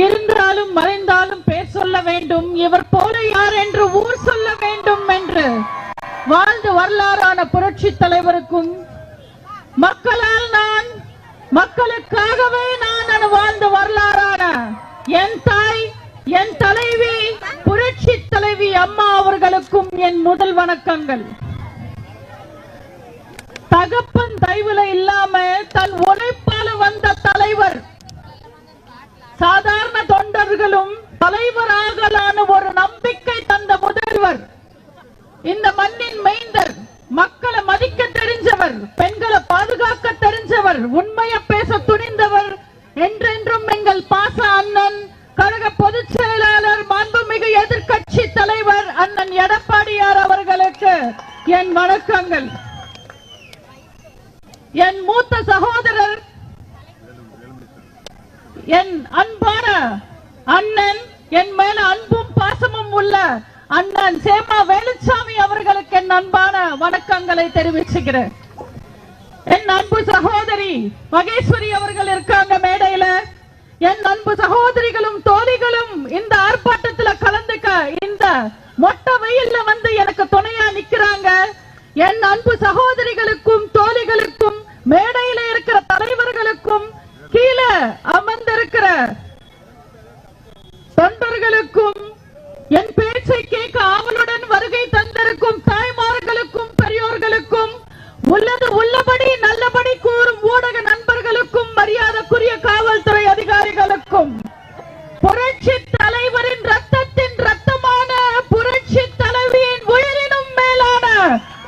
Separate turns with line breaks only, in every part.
இருந்தாலும் மறைந்தாலும் பேர் சொல்ல வேண்டும், இவர் போல யார் என்று ஊர் சொல்ல வேண்டும் என்று வாழ்ந்து வரலாறான புரட்சி தலைவருக்கும் மக்களால் நான் மக்களுக்காகவே நான் வாழ்ந்த வரலாறான என் தாய் என் தலைவி புரட்சி தலைவி அம்மா அவர்களுக்கும் என் முதல் வணக்கங்கள். தகப்பன் தயவுல இல்லாம தன் உழைப்பால வந்த தலைவர், சாதாரண தொண்டர்களும் தலைவராகலான ஒரு நம்பிக்கை தந்த முதல்வர், இந்த மண்ணின் மைந்தர், மக்களை மதிக்க தெரிஞ்சவர், பெண்களை பாதுகாக்க தெரிஞ்சவர், உண்மையை பேச துணிந்தவர், என்றென்றும் எங்கள் பாச அண்ணன் கழக பொதுச் செயலாளர் மாண்புமிகு எதிர்க்கட்சி தலைவர் அண்ணன் எடப்பாடியார் அவர்களுக்கு என் வணக்கங்கள். என் மூத்த சகோதரர், என் அன்பான அண்ணன், என் மேல அன்பும் பாசமும் உள்ள அண்ணன் சேமா வேலுச்சாமி அவர்களுக்கு என் அன்பான வணக்கங்களை தெரிவிச்சுக்கிறேன். என் அன்பு சகோதரி மகேஸ்வரி அவர்கள் இருக்காங்க மேடையில. என் அன்பு சகோதரிகளும் தோழிகளும் இந்த ஆர்ப்பாட்டத்தில் கலந்துக்க இந்த மொட்டை வெயில்ல வந்து எனக்கு துணையா நிக்கிறாங்க. என் அன்பு சகோதரிகளுக்கும் தோழிகளுக்கும் மேடையில இருக்கிற தலைவர்களுக்கும் கீழே அமர்ந்திருக்கிற தொண்டர்களுக்கும் என் பேச்சை கேட்க ஆவலுடன் வருகை தந்திருக்கும் தாய்மார்களுக்கும் பெரியோர்களுக்கும் உள்ளது உள்ளபடி நல்லபடி கூறும் ஊடக நண்பர்களுக்கும் மரியாதைக்குரிய காவல்துறை அதிகாரிகளுக்கும் புரட்சி தலைவரின் ரத்தத்தின் ரத்தமான புரட்சி தலைவியின் உயிரினும் மேலான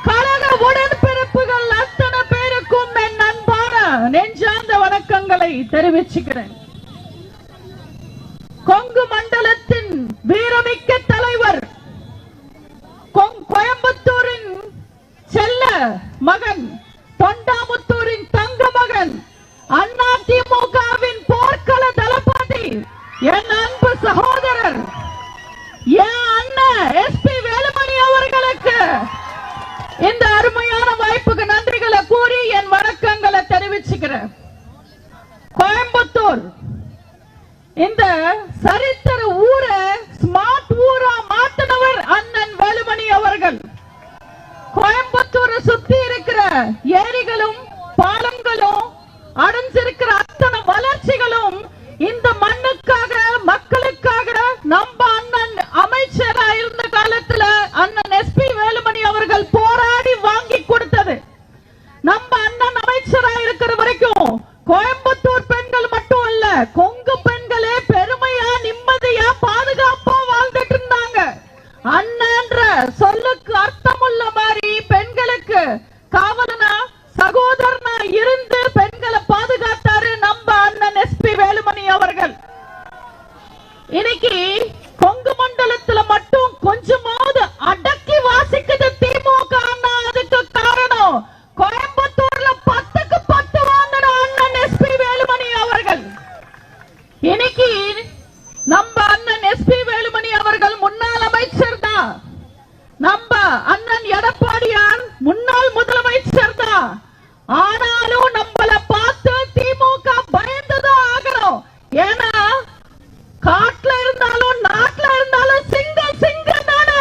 கழக உடன்பிறப்புகள் அத்தனை பேருக்கும் என் அன்பான நெஞ்சார்ந்த வணக்கங்களை தெரிவிச்சுக்கிறேன். கொங்கு மண்டலத்தின் வீரமிக்க தலைவர், கோயம்புத்தூரின் செல்ல மகன், தொண்டாமுத்தூரின் தங்க மகன், அண்ணா திமுகவின் போர்க்கள தளபதி, என் அன்பு சகோதரர், என் அண்ணன் எஸ்பி வேலுமணி அவர்களுக்கு இந்த அருமையான வாய்ப்புக்கு நன்றிகளை கூறி என் வணக்கங்களை தெரிவிச்சுக்கிறேன். கோயம்புத்தூர் இந்த சரித்திர ஊரை ஸ்மார்ட் ஊரா மாற்றினவர் அண்ணன் வேலுமணி அவர்கள். கோயம்புத்தூரை சுத்தி இருக்கிற ஏரிகளும் பாலங்களும் அடைஞ்சிருக்கிற அத்தனை வளர்ச்சிகளும் இந்த மண்ணுக்காக மக்களுக்காக நம்ம அண்ணன் அமைச்சரா இருந்த காலத்துல அண்ணன் எஸ்பி வேலுமணி அவர்கள் போராடி வாங்கி கொடுத்தது. நம்ம அண்ணன் அமைச்சரா இருக்கிற வரைக்கும் கோயம்புத்தூர் பெண்கள் மட்டும் இல்ல, கொங்கு பெண்களே பெருமையா நிம்மதியா பாதுகாப்பா வாழ்ந்துட்டு இருந்தாங்க. அண்ணன்ற சொல்லுக்கு அர்த்தம் உள்ள மாதிரி பெண்களுக்கு காவலனா சகோதரனா இருந்து பெண்களை பாதுகாத்தாரு நம்ம அண்ணன் எஸ்பி வேலுமணி அவர்கள். இன்னைக்கு கொங்கு மண்டலத்துல மட்டும் கொஞ்சமாவது அடக்கி வாசிக்குது திமுக அண்ணா. அதுக்கு காரணம் கோயம்புத்தூர்ல 10க்கு 10 வாங்கின அண்ணன் எஸ்பி வேலுமணி அவர்கள். இன்னைக்கு நம்ம அண்ணன் எஸ்பி வேலுமணி அவர்கள் முன்னாள் அமைச்சர் தான், நம்ம அண்ணன் எடப்பாடியார் முன்னாள் முதலமைச்சர் தான். ஆனாலும் நம்மள பார்த்து திமுக பயந்துதான் ஆகணும். ஏன்னா காட்டுல இருந்தாலும் நாட்டுல இருந்தாலும் சிங்கம் தானே.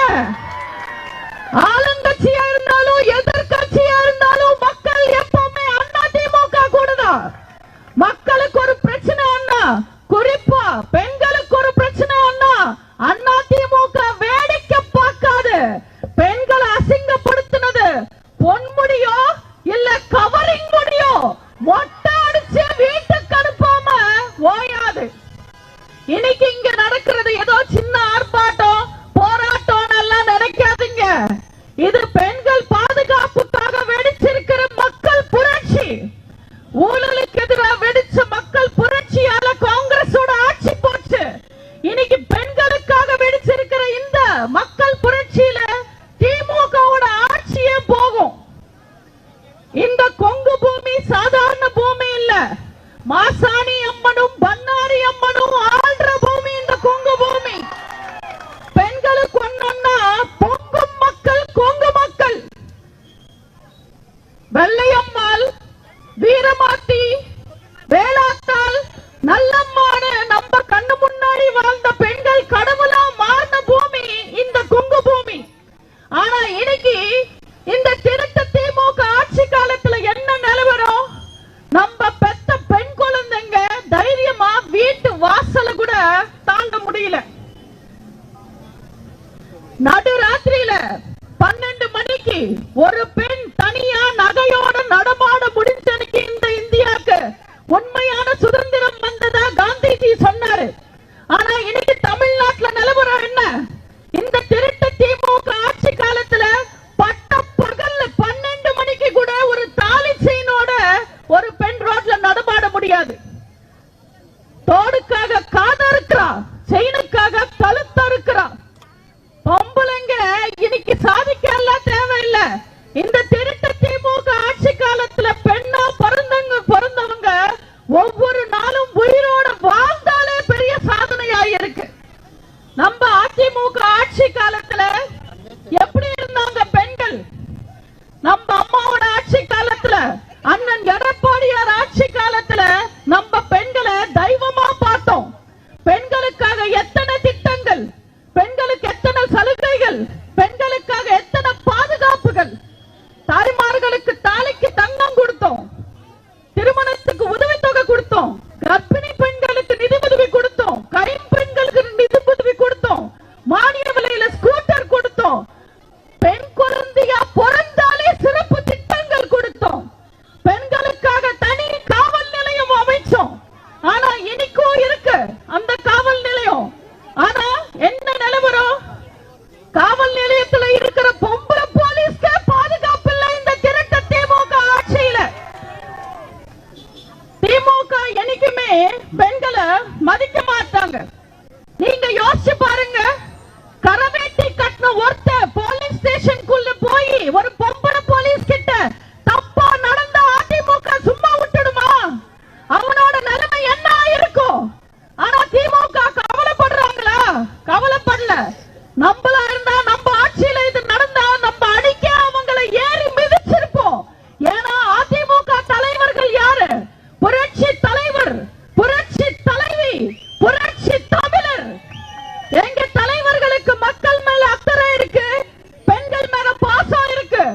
ஆளுங்கட்சியா இருந்தாலும் எதிர்கட்சியா இருந்தாலும் மக்கள் எப்பவுமே அண்ணா திமுக கூடதான். மக்களுக்கு ஒரு பிரச்சனை ஒண்ணா, குறிப்பா பெண்களுக்கு ஒரு பிரச்சனை ஒண்ணா, அண்ணா திமுக வேடிக்கை பார்க்காது. பெண்களை அசிங்கப்படுத்தினது பொன்முடியோ இல்ல கவரிங் முடியோ மொட்டை அடிச்சு வீட்டுக்கு அனுப்பாம ஓயாது. இன்னைக்கு இங்க நடக்கிறது ஏதோ சின்ன ஆர்ப்பாட்டம் போராட்டம் எல்லாம் நினைக்காதீங்க. இது பெண்கள் பாதுகாப்புக்காக வெடிச்சிருக்கிற மக்கள் புரட்சி. ஊழலுக்கு எதிராக வெடிச்ச மக்கள் புரட்சியால காங்கிரஸோட ஆட்சி போச்சு. இன்னைக்கு பெண்களுக்காக வெடிச்சிருக்கிற இந்த மக்கள் புரட்சியில திமுகவோட ஆட்சியே போகும். இந்த கொங்கு பூமி சாதாரண பூமி இல்ல. மாசாணி அம்மனும் பண்ணாரி அம்மனும் ஆள்ற பூமி இந்த கொங்கு பூமி. பெண்களுக்கு ஒன்னா பொங்கும் மக்கள் கொங்கு மக்கள். வெள்ளையம்மாள், வீரமாட்டி, வேளாத்தாள், நல்லம்மான்னு நம்ம கண்ணு முன்னாடி ஏறி வாழ்ந்த பெண்கள் கடவுளா மாறின பூமி இந்த குங்கு பூமி. ஆனா இன்னைக்கு இந்த திருட்ட திமுக ஆட்சி காலத்துல என்ன நிலவரம்? நம்ம பெத்த பெண் குழந்தைங்க தைரியமா வீட்டு வாசல கூட தாண்ட முடியல. நடுராத்திரியில 12 மணிக்கு ஒரு பெண் தனியா நகையோட நடமாட முடிஞ்சதுக்கு இந்த இந்தியாவுக்கு உண்மையான சுதந்திரம் வந்ததா காந்திஜி சொன்னாரு. ஆனா இன்னைக்கு தமிழ்நாட்டுல நிலவரம் என்ன? இந்த திருட்டு திமுக ஆட்சி காலத்துல பட்ட பகல்ல 12 மணிக்கு கூட ஒரு தாலி செயினோட ஒரு பெண் ரோட்ல நடமாட முடியாது. தோடுக்காக காத இருக்கிறா, செயினுக்காக கழுத்த இருக்கிறா. பொம்பளைங்க இன்னைக்கு சாதிக்க எல்லாம் தேவையில்லை. இந்த திருட்டு திமுக ஆட்சி காலத்துல பெண்ணா பிறந்தவங்க ஒவ்வொரு நாளும் உயிரோட வாழ்ந்தாலே பெரிய சாதனையா இருக்கு. நம்ம அதிமுக ஆட்சி காலத்துல எப்படி இருந்தாங்க பெண்கள்? நம்ம அம்மாவோட ஆட்சி காலத்துல, அண்ணன் எடப்பாடியார் ஆட்சி காலத்துல நம்ம பெண்களை தெய்வமா பார்த்தோம். பெண்களுக்காக எத்தனை திட்டங்கள், பெண்களுக்கு எத்தனை சலுகைகள், பெண்களுக்காக எத்தனை பாதுகாப்புகள், தாய்மார்களுக்கு தாலிக்கு தங்கம் கொடுத்தோம், திருமணத்துக்கு உதவித்தொகை கொடுத்தோம், கர்ப்பிணி பெண்களுக்கு நிதி உதவி கொடுத்தோம், கைம்பெண்களுக்கு நிதி உதவி கொடுத்தோம், மானிய விலையில ஸ்கூட்டர் கொடுத்தோம், பெண் குழந்தையா பிறந்தாலே சிறப்பு திட்டங்கள் கொடுத்தோம், பெண்களுக்காக தனி காவல் நிலையம் அமைச்சோம். ஆனா இன்னைக்கும் இருக்கு அந்த காவல் நிலையம். ஆனா என்ன நிலவரம்? காவல் நிலையத்துல இருக்கிற பொம்பளை போலீஸ்க்கு பாதுகாப்பு இல்லை இந்த திருட்ட திமுக ஆட்சியில. திமுக என்னைக்குமே பெண்களை மதிக்க மாட்டாங்க. நீங்க யோசிச்சு பாருங்க, கரவேட்டி கட்டின ஒருத்த போலீஸ் ஸ்டேஷனுக்குள்ள போய் ஒரு பொம்பளை போலீஸ் கிட்ட தப்பா நடந்த அதிமுக சும்மா விட்டுடுமா? அவனோட நிலைமை என்ன இருக்கும்? ஆனா திமுக கவலைப்படுறாங்களா? கவலைப்படல. நம்மளா இருந்தா நம்ம ஆட்சியில இது நடந்தா நம்ம அடிக்க அவங்களை ஏறி மிதிச்சிருப்போம். ஏன்னா அதிமுக தலைவர்கள் யாரு? புரட்சி தலைவர், புரட்சி தலைவி, புரட்சி தமிழர். எங்க தலைவர்களுக்கு மக்கள் மேல அக்கறை இருக்கு, பெண்கள் மேல பாசம் இருக்கு.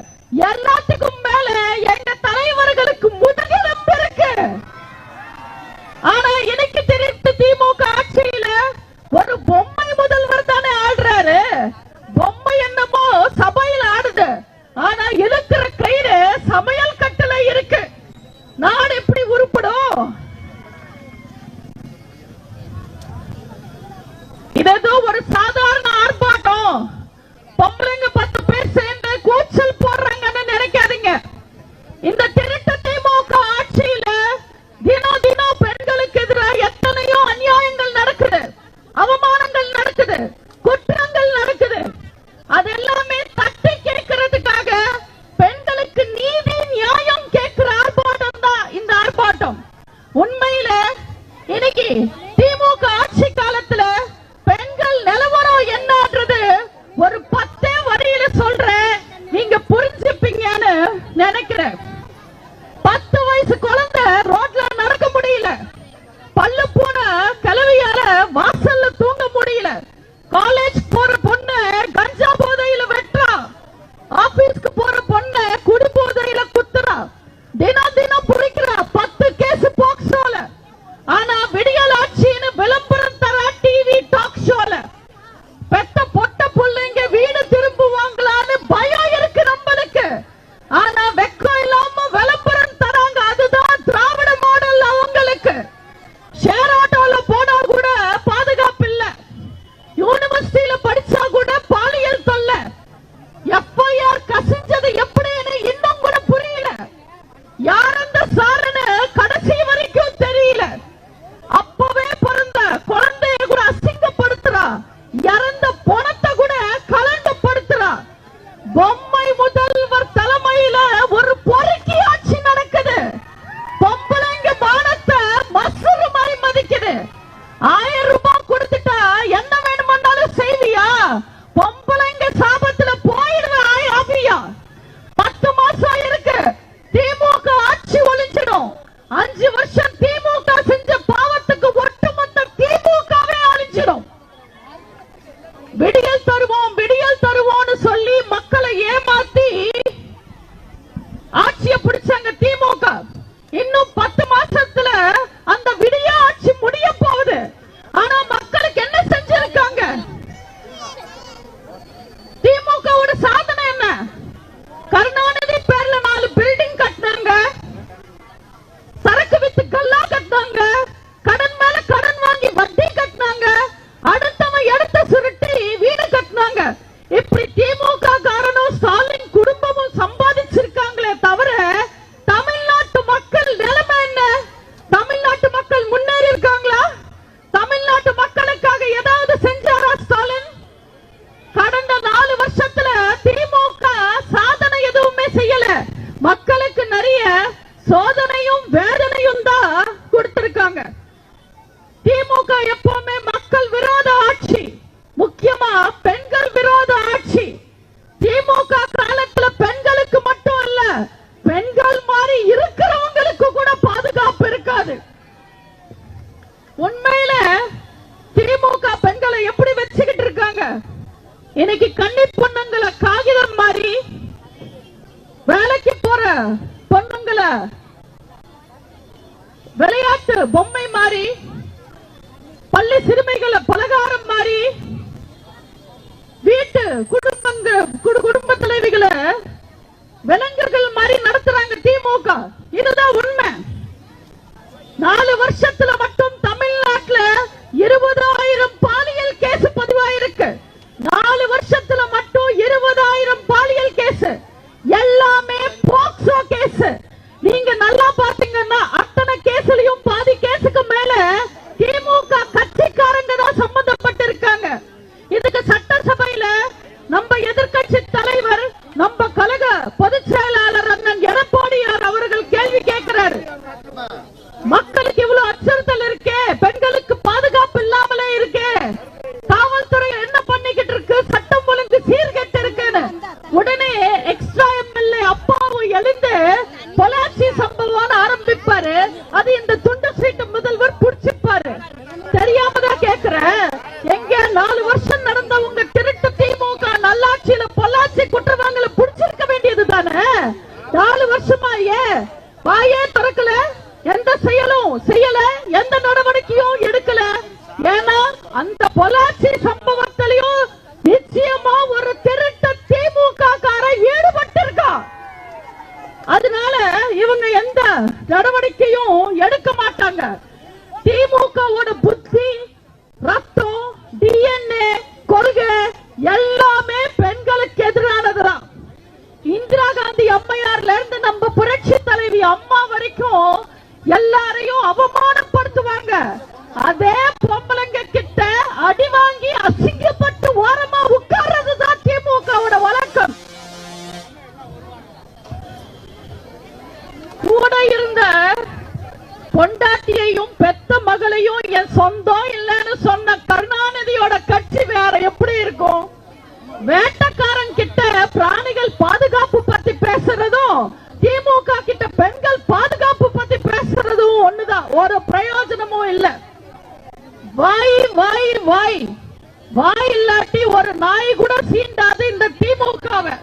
எல்லாத்துக்கும் மேல எங்க தலைவர்களுக்கு முதுகெலும்பு இருக்கு. ஆனா இன்னைக்கு திருட்டு திமுக ஆட்சியில ஒரு பொம்மை முதல்வர் தானே ஆடுறாரு. பொம்மை என்னமோ சபையில் ஆடுது, ஆனா இருக்கிற கயிறு சமையல் கட்டுல இருக்கு. நாடு எப்படி உருப்படும்? இதோ ஒரு சாதாரண ஆர்ப்பாட்டம், பொம்பளைங்க 10 பேர் சேர்ந்து கூச்சல் போடுறாங்கன்னு நினைக்காதீங்க. இந்த திருட்டு திமுக ஆட்சியில தினம் தினம் பெண்களுக்கு எதிராக எத்தனையோ அநியாயங்கள் நடக்குது, அவமானங்கள் நடக்குது, குற்றங்கள் நடக்குது. அது எல்லாமே தட்டி கேட்கறதுக்காக பெண்களுக்கு நீதி நியாயம் கேட்கிற ஆர்ப்பாட்டம் தான் இந்த ஆர்ப்பாட்டம். உண்மையில இன்னைக்கு திமுக ஆட்சி காலத்துல பெண்கள் நிலவரம் என்னன்றது ஒரு 10 வரியில சொல்றேன், நீங்க புரிஞ்சுப்பீங்கன்னு நினைக்கிறேன். 10 வயசு குழந்தை ரோட்ல நடக்க முடியல, பல்லு போன கலவையால வாசல்ல தூங்க முடியல, காலேஜ் போற பொண்ணு கஞ்சா போதையில வெட்டுறா, ஆபீஸ்க்கு போற பொண்ணு குடி போதையில குத்துறா, தினம் தினம் புடிக்கிறா 10 கேஸ் போக்சோல. ஆனா விடியல் ஆட்சின்னு விளம்பரம் தர டிவி டாக் ஷோல பெத்த பொட்ட புள்ளைங்க வீடு திரும்புவாங்களான்னு பயம் இருக்கு நம்மளுக்கு. ஆனா வெக்கம் இல்லாம விளம்பரம் தராங்க. அதுதான் திராவிட மாடல். அவங்களுக்கு ஷேர் ஆட்டோல போனா கூட பாதுகாப்பு இல்ல, யூனிவர்சிட்டியில படிச்சா கூட பாலியல் தொல்லை. எஃப்ஐஆர் கசிஞ்சது எப்படின்னு இன்னும் கூட புரியல. யார் அந்த சாரன்னு கடைசி வரைக்கும் தெரியல. அப்பவே பிறந்த குழந்தைய கூட அசிங்கப்படுத்துறா, இறந்த பணத்தை கூட கலண்டப்படுத்துறா. பொம்மை முதல்வர் தலைமையில ஒரு பொறுக்கி ஆட்சி நடக்குது. பொம்பளைங்க மானத்தை மசூரு மாதிரி மதிக்குது. 1000 ரூபாய் கொடுத்துட்டா என்ன வேணுமானாலும் செய்வியா? பொம்பளைங்க சாபத்துல போயிடுவேன் ஆபியா. 10 மாசம் இருக்கு, திமுக ஆட்சி ஒழிஞ்சிடும். 5 வருஷம் திமுக செஞ்ச பாவத்துக்கு ஒட்டுமொத்த திமுகவே அழிஞ்சிடும். மக்கள் விரோத ஆட்சி, முக்கியமா பெண்கள் விரோத ஆட்சி. திமுக காலத்துல பெண்களுக்கு மட்டும் அல்ல, பெண்கள் மாதிரி இருக்கிறவங்களுக்கு கூட பாதுகாப்பு இருக்காது. உண்மையில திமுக பெண்களை எப்படி வச்சுக்கிட்டு இருக்காங்க? இன்னைக்கு கன்னி பொண்ணுங்களை காகிதம் மாதிரி, வேலைக்கு போற பொண்ணுங்களை விளையாட்டு பொம்மை மாதிரி, பள்ளி சிறுமிகளை பலகாரம் மாதிரி, வீட்டு குடும்ப தலைவிகளை விலங்குகள் மாதிரி நடத்துறாங்க திமுக. இதுதான் உண்மை. 4 வருஷத்துல மட்டும் தமிழ்நாட்டுல 20,000 பாலியல் கேஸ் பதிவாயிருக்கு. 4 வருஷத்துல மட்டும் 20,000 பாலியல் கேஸ், எல்லாமே போக்சோ கேஸ். நீங்க நல்லா பாத்தீங்கன்னா அத்தனை கேஸ்லயும் பாதி கேஸுக்கு மேல திமுக கட்சிக்காரங்க தான் சம்பந்தப்பட்டிருக்காங்க. இதுக்கு சட்டசபையில நம்ம எதிர்க்கட்சி தலைவர், நம்ம கழக பொதுச் செயலாளர் அண்ணன் எடப்பாடியார் அவர்கள் கேள்வி கேட்கிறாரு. மக்களுக்கு இவ்வளவு அச்சுறுத்தல் இருக்கே, பெண்களுக்கு பாதுகாப்பு இல்லாமலே இருக்கே, காவல்துறை என்ன பண்ணிக்கிட்டு இருக்கு, சட்டம் ஒழுங்கு சீர்கெட்டு இருக்குன்னு உடனே எக்ஸ்ட்ரா எம்எல்ஏ அப்பாவும் எழுந்து பொள்ளாச்சி சம்பவம் ஆரம்பிப்பாரு. அது இந்த துண்டு சீட்டு முதல்வர் புடிச்சிப்பாரு. தெரியாம தான் கேக்குறேன், எங்க 4 வருஷம் நடந்த உங்க திருட்டு திமுக நல்லாட்சியில பொள்ளாச்சி குற்றவாளிகளை புடிச்சிருக்க வேண்டியது தானே? 4 வருஷமா வாயே திறக்கல, எந்த செயலும் செய்யல, எந்த நடவடிக்கையும் எடுக்கல. ஏன்னா அந்த பொள்ளாச்சி சம்பவத்திலையும் நிச்சயமா ஒரு திருட்டு திமுக காரன் ஈடுபட்டிருக்கா. அதனால இவங்க எந்த நடவடிக்கையும் எடுக்க மாட்டாங்க. திமுகவோட புத்தி, ரத்தம், டிஎன்ஏ, கொள்கை எல்லாமே பெண்களுக்கு எதிரானதுதான். இந்திரா காந்தி அம்மையார்ல இருந்து நம்ம புரட்சி தலைவி அம்மா வரைக்கும் எல்லாரையும் அவமானப்படுத்துவாங்க. அதே பொம்பளைங்க கிட்ட அடி வாங்கி அசிங்கப்பட்டு ஓரமா உட்கார்றதுதான் திமுகவோட வழக்கம். கூட இருந்த பொண்டாட்டியையும் பெத்த மகளையும் என் சொந்தம் இல்லைன்னு சொன்ன கருணாநிதியோட கட்சி வேற எப்படி இருக்கும்? வேட்டக்காரன் கிட்ட பிராணிகள் பாதுகாப்பு பத்தி பேசுறதும், திமுக கிட்ட பெண்கள் பாதுகாப்பு பத்தி பேசுறதும் ஒண்ணுதான். ஒரு பிரயோஜனமும் இல்ல. வாய் வாய் வாய் வாய் இல்லாட்டி ஒரு நாய் கூட சீண்டாது இந்த திமுகவை.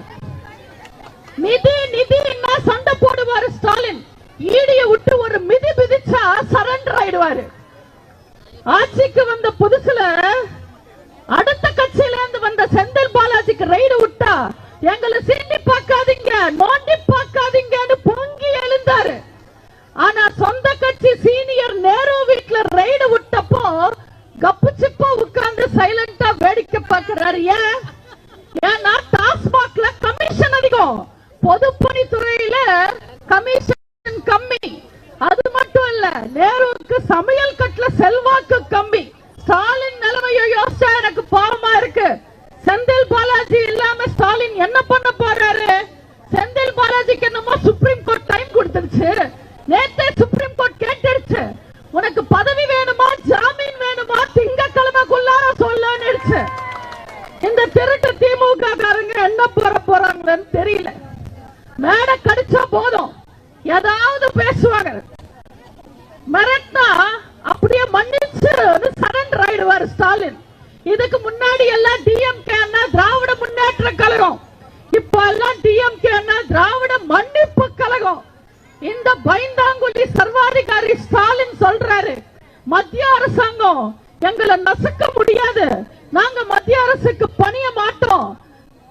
நிதி நிதி என்ன சண்டை போடுவாரு ஸ்டாலின். ஈடிய விட்டு ஒரு மிதி மிதிச்சா சரண்டர் ஆயிடுவாரு. ஆட்சிக்கு வந்த புதுசுல அடுத்த கட்சியில இருந்து வந்த செந்தில் பாலாஜிக்கு ரைடு விட்டா எங்களை சீண்டி பார்க்காதீங்க, நோண்டி பார்க்காதீங்கன்னு பொங்கி எழுந்தாரு. ஆனா சொந்த கட்சி சீனியர் நேரு வீட்டுல ரைடு விட்டப்போ கப்பு சிப்பா உட்கார்ந்து சைலண்டா வேடிக்கை பார்க்கிறாரு. ஏன்னா டாஸ்மாக்ல கமிஷன் அதிகம், பொதுப்பணித்துறையில கமிஷன் கம்மி. அது மட்டும் இல்ல, நேருவுக்கு சமையல் கட்டுல செல்வாக்கு கம்மி. ஸ்டாலின் நிலைமையை யோசிச்சா எனக்கு பாவமா இருக்கு. செந்தில் பாலாஜி இல்லாம ஸ்டாலின் என்ன பண்ண போறாரு? செந்தில் பாலாஜிக்கு என்னமோ சுப்ரீம் கோர்ட் டைம் கொடுத்துருச்சு. நேத்தே சுப்ரீம் கோர்ட் கேட்டுருச்சு, உனக்கு பதவி வேணுமா ஜாமீன் வேணுமா திங்கக்கிழமைக்குள்ளார சொல்லுன்னு. இந்த திருட்டு திமுக காரங்க என்ன போறாங்கன்னு தெரியல. மேடை கடிச்சா போதும் ஏதாவது பேசுவாங்க. மிரட்டா அப்படியே மன்னிச்சு சரண்டர் ஆயிடுவார் ஸ்டாலின். இதுக்கு முன்னாடி எல்லாம் டிஎம்கே திராவிட முன்னேற்ற கழகம், இப்ப எல்லாம் டிஎம்கே திராவிட மன்னிப்பு கழகம். இந்த பைந்தாங்குழி சர்வாதிகாரி ஸ்டாலின் சொல்றாரு, மத்திய அரசாங்கம் எங்களை நசுக்க முடியாது, நாங்க மத்திய அரசுக்கு பணிய மாட்டோம்.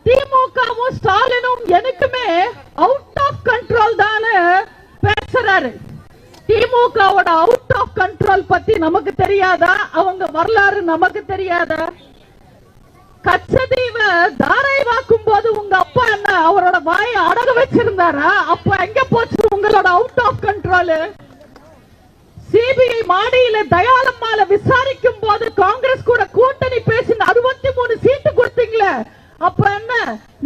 திமுகவும் ஸ்டாலினும் எனக்குமே அவுட் ஆஃப் கண்ட்ரோல் தானே பேசுறாரு. திமுகவோட அவுட் ஆஃப் கண்ட்ரோல் பத்தி நமக்கு தெரியாதா? அவங்க வரலாறு நமக்கு தெரியாதா? கச்சதீவை தாரை வாக்கும் போது உங்க அப்பா என்ன அவரோட வாயை அடக வச்சிருந்தாரா? அப்ப எங்க போச்சு உங்களோட அவுட் ஆஃப் கண்ட்ரோல்? சிபிஐ மாடியில தயாளம்மால விசாரிக்கும் போது காங்கிரஸ் கூட கூட்டணி பேசின 63 சீட்டு கொடுத்தீங்களே, அப்ப என்ன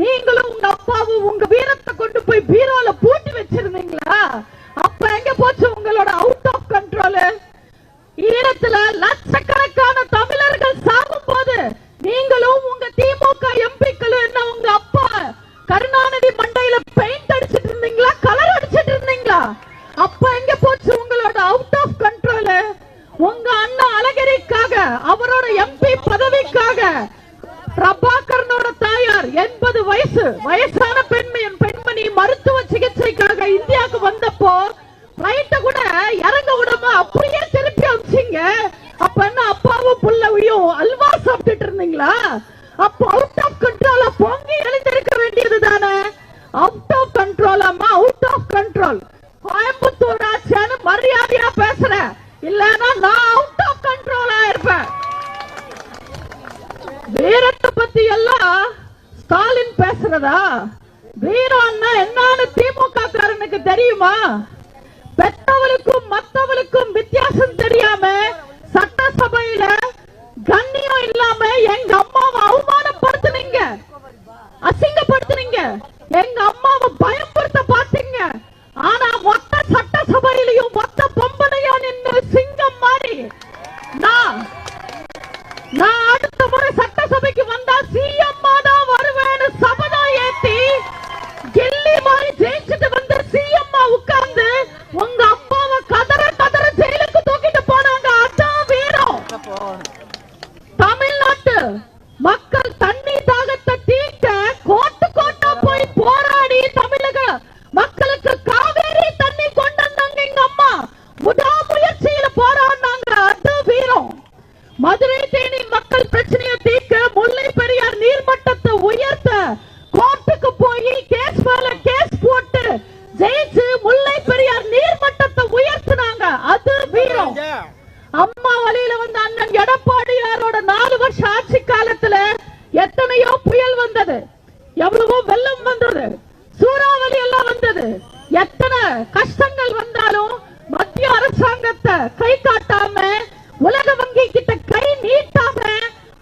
நீங்களும் உங்க அப்பாவும் உங்க வீரத்தை கொண்டு போய் பீரோல பூட்டி வச்சிருந்தீங்களா? அப்ப எங்க போச்சு உங்களோட அவுட் ஆஃப் கண்ட்ரோல்? ஈழத்துல லட்சக்கணக்கான தமிழர்கள் அழகிரிக்காக, அவரோட எம்பி பதவிக்காக பிரபாகரனோட தாயார் 80 வயசான பெண்மணி மருத்துவ சிகிச்சைக்காக இந்தியாவுக்கு வந்தப்போ பிளைட்ட கூட இறங்க விடாம அப்படியே திருப்பி அனுப்பிச்சீங்க. அப்ப என்ன அப்பாவும் புள்ளவையும் அல்வா சாப்பிட்டுட்டு இருந்தீங்களா? அப்ப அவுட் ஆஃப் கண்ட்ரோலா பொங்கி எழுந்திருக்க வேண்டியது தானே. அவுட் ஆஃப் கண்ட்ரோலாமா? Out of control. கோயம்புத்தூர் ஆட்சியான்னு மரியாதையா பேசுறேன், இல்லன்னா நான் அவுட் ஆஃப் கண்ட்ரோலா இருப்பேன். வீரத்தை பத்தி எல்லாம் ஸ்டாலின் பேசுறதா? வீரம் என்னன்னு திமுக காரனுக்கு தெரியுமா? பெற்றவளுக்கும் மற்றவளுக்கும் வித்தியாசம் தெரியாம சட்டசபையில கண்ணியம் இல்லாம எங்க அம்மாவை அவமானப்படுத்தினீங்க, அசிங்கப்படுத்தினீங்க, எங்க அம்மாவை பயன்படுத்த பார்த்தீங்க. ஆனா மொத்த சட்டசபையிலையும் மொத்த பொம்பளையும் நின்று சிங்கம் மாறி நான் அடுத்த முறை சட்டசபைக்கு வந்தா சிஎம் தான் வருவேன்னு சபதம் ஏத்தி கில்லி மாதிரி ஜெயிச்சுட்டு வந்து சிஎம் உட்கார்ந்து உங்க அப்பாவை கதற ஜெயிலுக்கு தூக்கிட்டு போனாங்க. அதான் வீரம். தமிழ்நாட்டு மக்கள் தண்ணி தாகத்தை தீர்க்க கோட்டா போய் போராடி தமிழக மக்களுக்கு காவேரி தண்ணி கொண்டு வந்தாங்க. எங்க அம்மா முயற்சியில போராடினாங்க. அது வீரம். மதுரை தேனி மக்கள் பிரச்சனையை தீர்க்க முல்லை பெரியார் நீர்மட்டத்தை உயர்த்த கோர்ட்டுக்கு போய் கேஸ் மேல கேஸ் போட்டு ஜெயிச்சு முல்லை பெரியார் நீர்மட்டத்தை உயர்த்தினாங்க. அது வீரம். அம்மா வழியில வந்த அண்ணன் எடப்பாடியாரோட 4 வருஷ ஆட்சி காலத்துல எத்தனையோ புயல் வந்தது, எவ்வளவோ வெள்ளம் வந்தது, சூறாவளி எல்லாம் வந்தது. எத்தனை கஷ்டங்கள் வந்தாலும் மத்திய அரசாங்கத்தை கை காட்டாம, உலக வங்கி கிட்ட கை நீட்டாம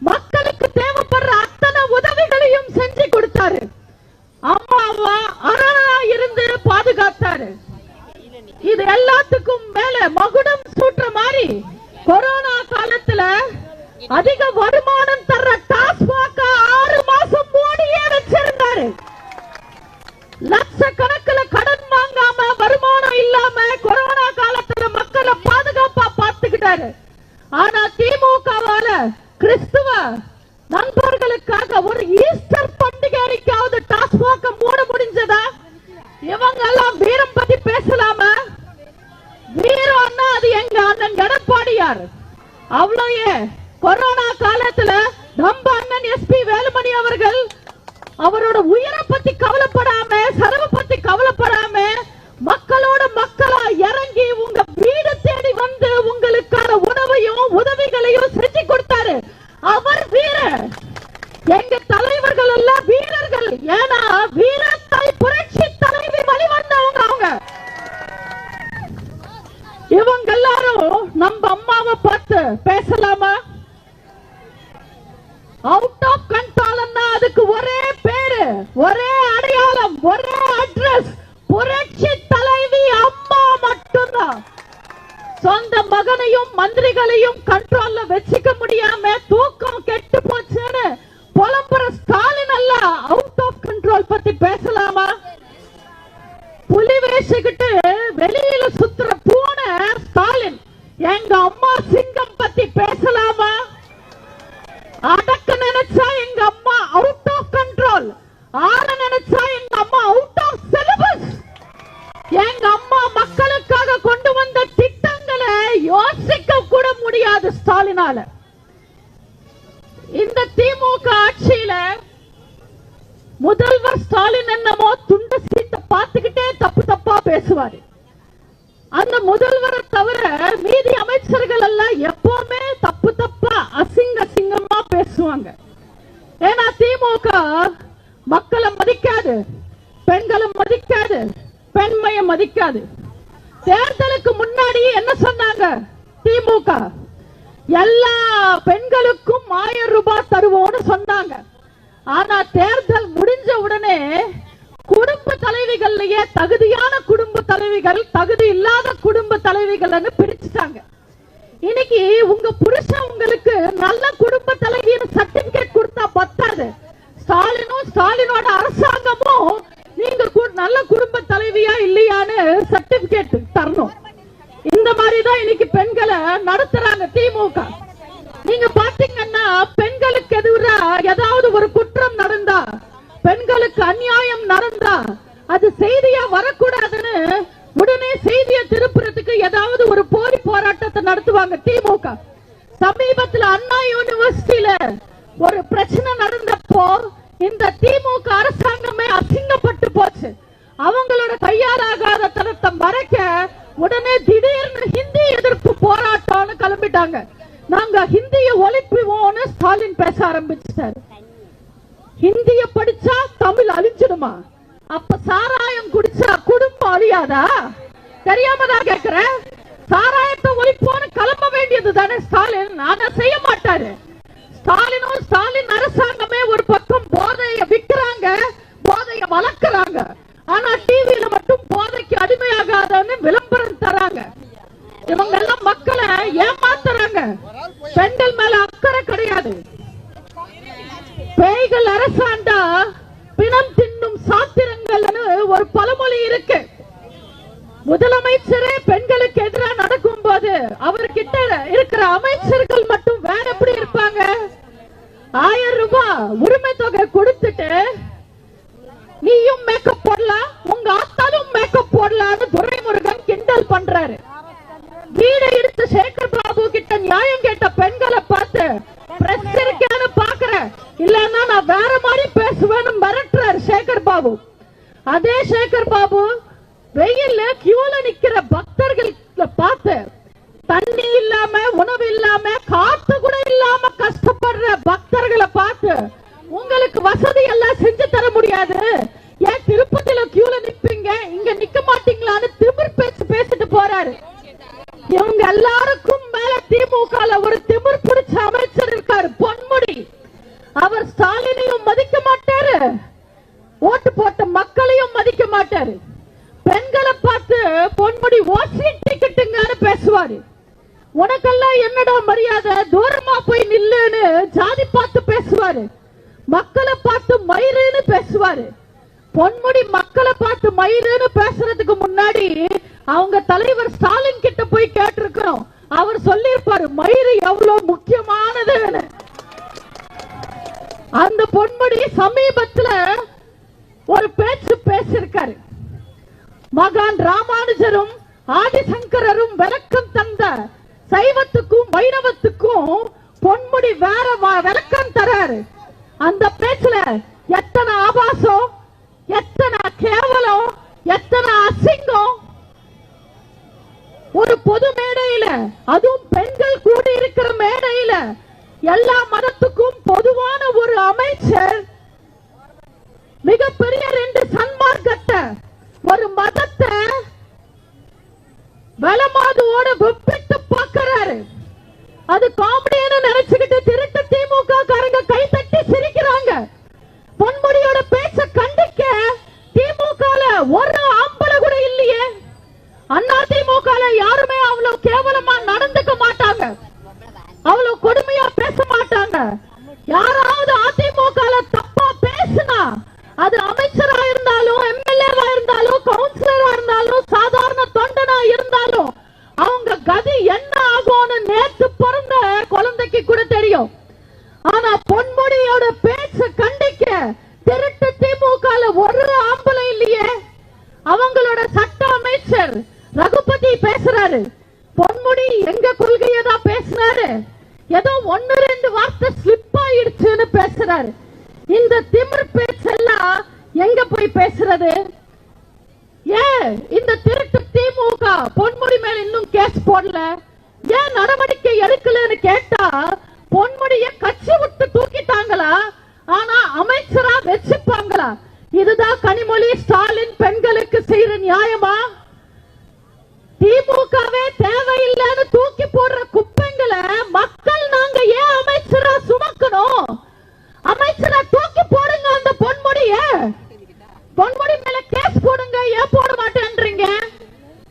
மக்களுக்கு தேவைப்படுற அத்தனை உதவிகளையும் செஞ்சு கொடுத்தாரு. அம்மாவா அரணா இருந்து பாதுகாத்தாரு. இது எல்லாத்துக்கும் மேல மகுடம் சூட்டுற மாதிரி கொரோனா காலத்துல அதிக வருமானம் தர்ற டாஸ்மாக 6 மாசம் மூடியே வச்சிருந்தாரு. லட்சக்கணக்கில் கடன் வாங்காம, வருமானம் இல்லாம கொரோனா காலத்துல மக்களை பாதுகாப்பா பார்த்துக்கிட்டாரு. ஆனா திமுகவால கிறிஸ்துவ நண்பர்களுக்காக ஒரு ஈஸ்டர் பண்டிகை அன்னைக்காவது டாஸ்மாக மூட முடிஞ்சதா? இவங்க எல்லாம் வீரம் பத்தி பேசலாமா? வீரம் அது எங்க அண்ணன் எடப்பாடியார். அவ்வளவு கொரோனா காலத்துல நம்ம அண்ணன் எஸ்பி வேலுமணி அவர்கள் அவரோட உயிரை பத்தி கவலைப்படாம, செலவு பத்தி கவலைப்படாம மக்களோட மக்களா இறங்கி உங்க வீடு தேடி வந்து உங்களுக்கான உணவையும் உதவிகளையும் செஞ்சு கொடுத்தாரு. அவர் வீரர். எங்க தலைவர்கள் எல்லாம் வீரர்கள். ஏன்னா வீரத்தை புரட்சி தலைவி வழிவந்தவங்க அவங்க. இவங்க எல்லாரும் நம்ம அம்மாவை பார்த்து பேசலாமா? அவுட் ஆஃப் கண்ட்ரோல் அதுக்கு ஒரே பேரு, ஒரே அடையாளம், ஒரே அட்ரஸ், புரட்சி தலைவி அம்மா மட்டும்தான். சொந்த மகனையும் மந்திரிகளையும் கண்ட்ரோல்ல வச்சுக்க முடியாம தூக்கம் கெட்டு போச்சுன்னு புலம்புற ஸ்டாலின் அல்ல அவுட் ஆஃப் கண்ட்ரோல் பத்தி பேசலாமா? புலி வேஷிக்கிட்டு வெளியில சுத்துற பூனை ஸ்டாலின் எங்க அம்மா சிங்கம் பத்தி பேசலாமா? அடக்க நினைச்சா எங்க அம்மா அவுட் ஆஃப் கண்ட்ரோல், ஆட நினைச்சா எங்க அம்மா அவுட் ஆஃப் சிலபஸ். எங்க அம்மா மக்களுக்காக கொண்டு வந்த திட்டங்களை யோசிக்க கூட முடியாது ஸ்டாலினால. இந்த திமுக ஆட்சியில முதல்வர் ஸ்டாலின் என்னமோ துண்டு சீட்டை பார்த்துக்கிட்டே தப்பா பேசுவாரு. அந்த முதல்வரை தவிர மீதி அமைச்சர்கள் எல்லாம் எப்பவுமே தப்பா அசிங்கமா பேசுவாங்க. ஏன்னா திமுக மக்களை மதிக்காது, பெண்களை மதிக்காது, பெண்மையை மதிக்காது. தேர்தலுக்கு முன்னாடி என்ன சொன்னாங்க திமுக? எல்லா பெண்களுக்கும் 1000 ரூபாய் தருவோம்னு சொன்னாங்க. ஆனா தேர்தல் முடிஞ்ச உடனே குடும்ப தலைவிகள்லயே தகுதியான குடும்ப தலைவிகள், தகுதி இல்லாத குடும்ப தலைவிகள் பிரிச்சுட்டாங்க. இன்னைக்கு உங்க புருஷன் உங்களுக்கு நல்ல குடும்ப தலைவின்னு சர்டிபிகேட் கொடுத்தா பத்தாது. ஸ்டாலினும் ஸ்டாலினோட அரசாங்கமும் நீங்க நல்ல குடும்ப தலைவியா இல்லையான்னு சர்டிபிகேட் தரணும். இந்த மாதிரிதான் இன்னைக்கு பெண்களை நடத்துறாங்க திமுக. சமீபத்தில் அண்ணா யூனிவர்சிட்டியில ஒரு பிரச்சனை நடந்தப்போ இந்த திமுக அரசாங்கமே அசிங்கப்பட்டு போச்சு. அவங்களோட கையாலாகாத தரத்தை மறைக்க உடனே திடீர்னு ஹிந்தி எதிர்ப்பு போராட்டம்னு கிளம்பிட்டாங்க. நாங்க ஹிந்திய ஒழிப்புவோம்னு ஸ்டாலின் பேச ஆரம்பிச்சாரு. ஹிந்திய படிச்சா தமிழ் அழிஞ்சிடுமா? அப்ப சாராயம் குடிச்சா குடும்பம் அழியாதா? தெரியாம தான் கேக்குறேன். சாராயத்தை ஒழிப்போன்னு கிளம்ப வேண்டியது தானே ஸ்டாலின். ஆனா செய்ய மாட்டாரு. ஸ்டாலினும் ஸ்டாலின் அரசாங்கமே ஒரு பக்கம் போதைய விற்கிறாங்க, போதைய வளர்க்கிறாங்க. ஆனா டிவியில மட்டும் போதைக்கு அடிமையாகாதன்னு விளம்பரம் தராங்க. இவங்க எல்லாம் மக்களை ஏமாத்துறாங்க. பெண்கள் மேல அக்கறை கிடையாது. பேய்கள் அரசாண்டா பிணம் தின்னும் சாத்திரங்கள்னு ஒரு பழமொழி இருக்கு. முதலமைச்சரே பெண்களுக்கு எதிராக நடக்கும் போது அவர்கிட்ட இருக்கிற அமைச்சர்கள் மட்டும் வேற எப்படி இருப்பாங்க? 1000 ரூபாய் உரிமை தொகை கொடுத்துட்டு நீயும் மேக்கப் போடலாம், உங்க ஆத்தாலும் மேக்கப் போடலாம்னு துரைமுருகன் கிண்டல் பண்றாரு. வீடை எடுத்து சேகர் பாபு கிட்ட நியாயம் கேட்ட பெண்களை பார்த்து பிரஸ் இருக்கான்னு பாக்குறேன், இல்லன்னா நான் வேற மாதிரி பேசுவேன்னு மிரட்டுறாரு சேகர் பாபு. அதே சேகர் பாபு வெயில்ல கியூல நிக்கிற பக்தர்கள் பார்த்து தண்ணி இல்லாம, உணவு இல்லாம, காத்து கூட இல்லாம கஷ்டப்படுற பக்தர்களை பார்த்து உங்களுக்கு வசதி எல்லாம் செஞ்சு தர முடியாது, ஏன் திருப்பதியில கியூல நிப்பீங்க, இங்க நிக்க மாட்டீங்களான்னு திமிர் பேச்சு பேசிட்டு போறாரு. இவங்க எல்லாருக்கும் மேல திமுக ஒரு திமிர் பிடிச்ச அமைச்சர் இருக்காரு, பொன்முடி. அவர் ஸ்டாலினையும் மதிக்க மாட்டாரு, ஓட்டு போட்ட மக்களையும் மதிக்க மாட்டாரு. பெண்களை பார்த்து பொன்முடி ஓசி டிக்கெட்டுங்கன்னு பேசுவாரு. உனக்கெல்லாம் என்னடா மரியாதை, தூரமா போய் நில்லுன்னு ஜாதி பார்த்து பேசுவாரு. மக்களை பார்த்து மயிருன்னு பேசுவாரு. பொன்முடி மக்களை பார்த்து மயிருன்னு பேசுறதுக்கு முன்னாடி அவங்க தலைவர் ஸ்டாலின் கிட்ட போய் கேட்டிருக்கிறோம். அவர் சொல்லியிருப்பாரு மயிறு எவ்வளவு முக்கியமானதுன்னு. அந்த பொன்முடி சமீபத்துல ஒரு பேச்சு பேசியிருக்காரு. மகான் ராமானுஜரும் ஆதிசங்கரரும் விளக்கம் தந்த சைவத்துக்கும் வைணவத்துக்கும் பொன்முடி வேற விளக்கம் தராரு. அந்த பேச்சுல எத்தனை ஆபாசம், எத்தனை கேவலம், எத்தனை அசிங்கம். ஒரு பொது மேடையில, அதுவும் பெண்கள் கூடி இருக்கிற மேடையில, எல்லா மதத்துக்கும் பொதுவான ஒரு அமைச்சர் மிகப்பெரிய 2 சன்மார்க்கத்தை, ஒரு மதத்தை வலமாதுவோட ஒப்பிட்டு பார்க்கிறாரு. அது காமெடின்னு நினைச்சுக்கிட்டு திருட்டு திமுக காரங்க கைத்தட்டி சிரிக்கிறாங்க. பொன்முடியோட பேச்ச கண்டிக்க திமுக ஒரு ஆம்பளை கூட இல்லையே. அண்ணா திமுக யாருமே அவ்வளவு கேவலமா நடந்துக்க மாட்டாங்க, அவ்வளவு கொடுமையா பேச மாட்டாங்க. யாராவது அதிமுக தப்பா பேசினா அது அமைச்சரா இருந்தாலும், எம்எல்ஏவா இருந்தாலும், கவுன்சிலரா இருந்தாலும், சாதாரண தொண்டனா இருந்தாலும் அவங்க கதி என்ன ஆகும்னு நேத்து பிறந்த குழந்தைக்கு கூட தெரியும். ஆனா பொன்முடியோட பேச்ச கண்டிக்க திருட்டு திமுக ஒரு ஆம்பளை இல்லையே. அவங்களோட சட்ட அமைச்சர் ரகுபதி பேசுறாரு. பொன்முடி எங்க கொள்கையை தான் பேசினாரு, ஏதோ 1-2 வார்த்தை ஸ்லிப் ஆயிடுச்சுன்னு பேசுறாரு. இந்த திமிர் பேச்செல்லாம் எங்க போய் பேசுறது? ஏன் இந்த திருட்டு திமுக பொன்முடி மேல இன்னும் கேஸ் போடல, ஏன் நடவடிக்கை எடுக்கலன்னு கேட்டா பொன்முடிய கட்சி விட்டு தூக்கிட்டாங்களா, ஆனா அமைச்சரா வச்சுப்பாங்களா? இதுதான் கனிமொழி ஸ்டாலின் பெண்களுக்கு செய்யற நியாயமா? திமுகவே தேவையில்லைன்னு தூக்கி போடுற குப்பைங்களை மக்கள் நாங்க ஏன் அமைச்சரா சுமக்கணும்? அமைச்சரா தூக்கி போடுங்க. அந்த பொன்முடி மேல கேஸ் போடுங்க, ஏன் போட மாட்டேன்றீங்க?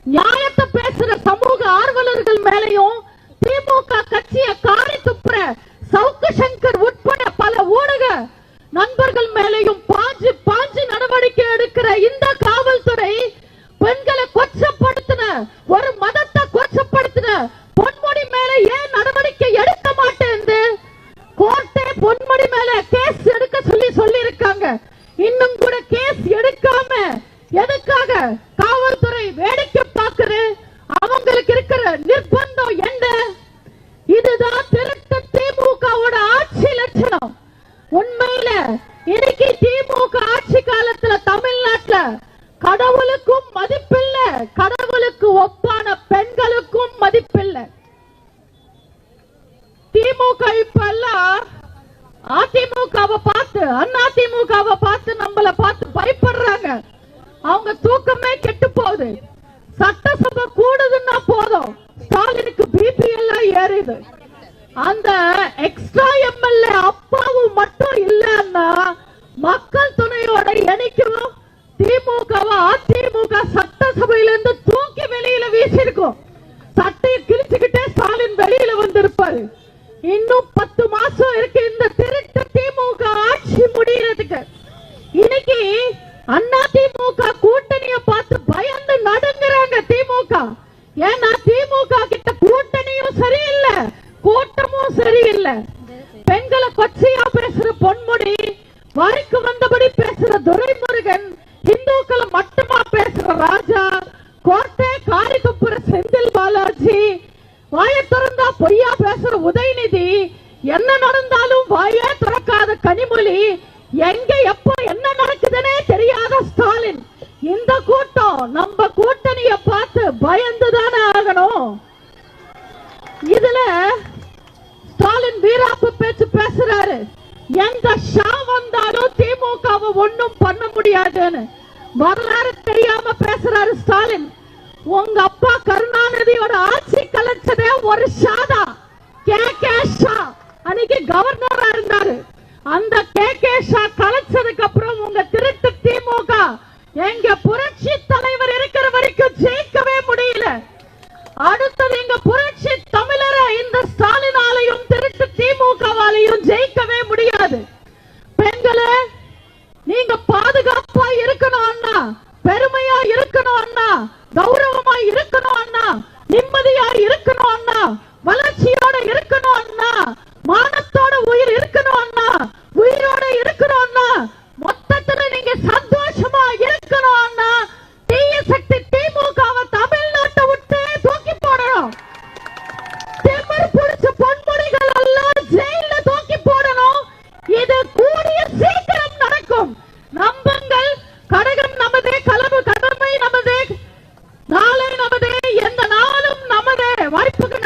நியாயத்தை பேசுற சமூக ஆர்வலர்கள் மேலையும் திமுக கட்சியை காரி இப்பெல்லாம் அதிமுகவை பார்த்து அதிமுகவை பார்த்து நம்மள பார்த்து பயப்படுறாங்க. அவங்க தூக்கமே கெட்டு போகுது. சட்டசபை கூடுதுன்னா போதும் ஸ்டாலினுக்கு பிபி எல்லாம் ஏறுது. அந்த எக்ஸ்ட்ரா எம்எல்ஏ அப்பாவும் மட்டும் இல்லன்னா மக்கள் துணையோட இணைக்கும் திமுகவை அதிமுக சட்டசபையிலிருந்து தூக்கி வெளியில வீசிருக்கும். சட்டையை கிழிச்சுக்கிட்டே ஸ்டாலின் வெளியில வந்திருப்பாரு. இன்னும் 10 மாசம் இருக்கு இந்த திருட்டு திமுக ஆட்சி முடியறதுக்கு. இன்னைக்கு அதிமுக கூட்டணியை பார்த்து பயந்து நடுங்குறாங்க திமுக. ஏன்னா திமுக கிட்ட கூட்டணியும் சரியில்லை, கூட்டமும் சரியில்லை. பெண்களை கொச்சையா பேசுற பொன்முடி, வாய்க்கு வந்தபடி பேசுற துரைமுருகன், இந்துக்களை மட்டுமா பேசுற ராஜா, கோட்டை காரிக்குப்புற செந்தில் பாலாஜி, வாயை திறந்தா பொய்யா பேசுற உதயநிதி, என்ன நடந்தாலும் வாயே திறக்காத கனிமொழி, எங்க எப்ப என்ன நடக்குதுன்னே தெரியாத ஸ்டாலின். இந்த கூட்டம் நம்ம கூட்டணியை பார்த்து பயந்துதானே ஆகணும். இதுல ஸ்டாலின் வீராப்பு பேச்சு பேசுறாரு. எந்த ஷா வந்தாலும் திமுகவை ஒண்ணும் பண்ண முடியாதுன்னு வரலாறு தெரியாம பேசுறாரு ஸ்டாலின். உங்க அப்பா கருணாநிதியோட ஆட்சி கலைச்சதே ஒரு ஷாதா, கே ஷா. அன்னைக்கு கவர்னரா இருந்தாரு. அந்த கே ஷா கலைச்சதுக்கு அப்புறம் உங்க திருட்டு திமுக எங்க புரட்சி தலைவர் இருக்கிற வரைக்கும் ஜெயிக்கவே முடியல. அடுத்தது எங்க புரட்சி தமிழரை இந்த ஸ்டாலினாலையும் திருட்டு திமுகவாலையும் ஜெயிக்கவே முடியாது. பெண்களே, நீங்க பாதுகாப்பா இருக்கணும் அண்ணா, பெருமையா இருக்கணும் அண்ணா, கௌரவமா இருக்கணும் அண்ணா, நிம்மதியா இருக்கணும் அண்ணா, வளர்ச்சியோட இருக்கணும் அண்ணா, மானத்தோட உயிர் இருக்கணும் அண்ணா, உயிரோட இருக்கணும் அண்ணா, மொத்தத்துல நீங்க சந்தோஷமா இருக்கணும் அண்ணா. தீய சக்தி திமுகவை தமிழ்நாட்டை விட்டு தூக்கி போடணும். திமிர் பிடிச்ச பொன்முடிகள் எல்லாம் ஜெயில தூக்கி போடணும். இது கூடிய சீக்கிரம் நடக்கும். நம்புங்கள், கடகம் நமதே, கடமை நமதே, நாளை நமதே, எந்த நாளும் நமதே. வாய்ப்புக்கு